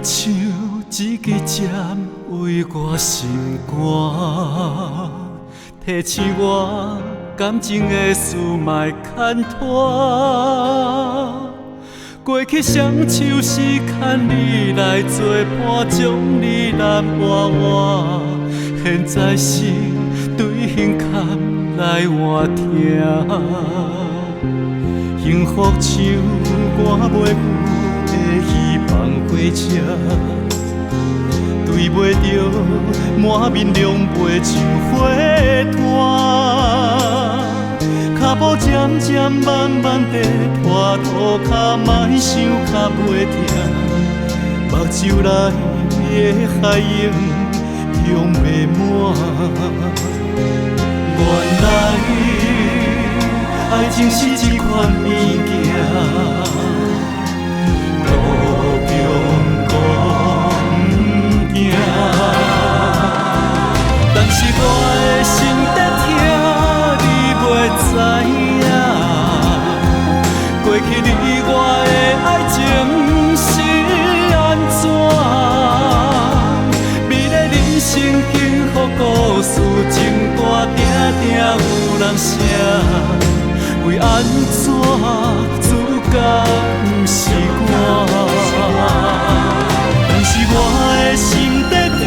像一支针为我心肝，提醒我感情的事莫牵拖。过去双手是牵你来作伴，将你揽活活。现在是对胸坎来换听，幸福像我袂有的希望火车，对袂着满面亮袂像火炭。脚步渐渐慢慢地拖涂骹，莫想脚袂停，目睭内的海涌涌袂满。原来爱情是一款物件，路中讲不惊，但是我的心在痛，你袂知影。过去你我的爱情是安怎？美丽人生幸福故事，情歌定定有人写。为安怎主角不是我？但是我的心在痛，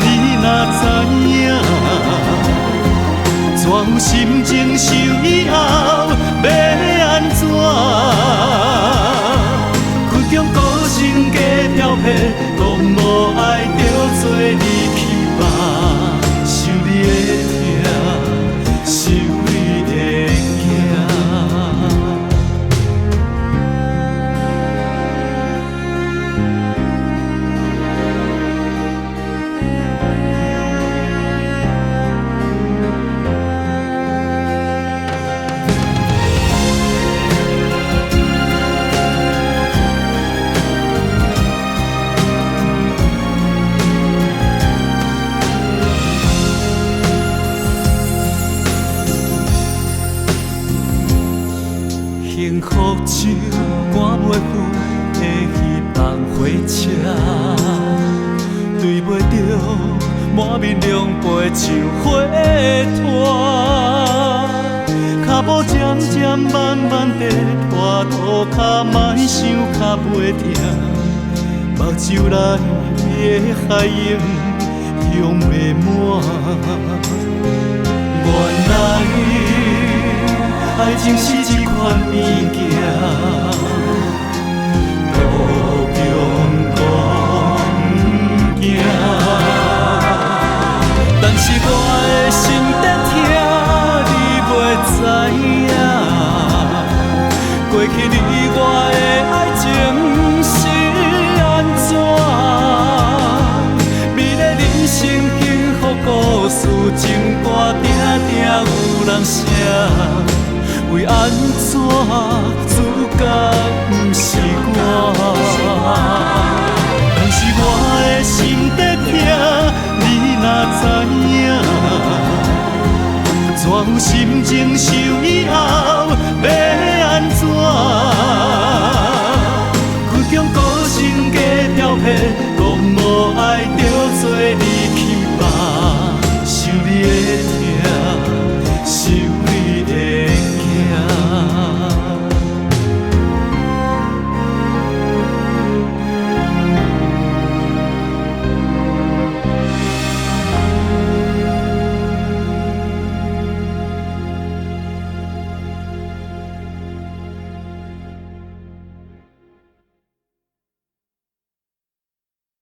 你若知影，怎有心情想以后要安怎？苦中孤身加漂泊，讲无爱着做你期望，想你的痛，想你的惊。幸福像赶袂赴的希望火车，对袂着满面亮白像火炭。脚步渐渐慢慢地拖涂骹，莫想脚袂停，目睭内的海涌涌袂满。原来爱情是一款物件，路中讲不惊，但是我的心在痛，你袂知影。过去你我的爱情是安怎？美丽人生幸福故事，情歌定定有人写。为安怎主角不是我？但是我的心在痛，你若知影，怎有心情想以后要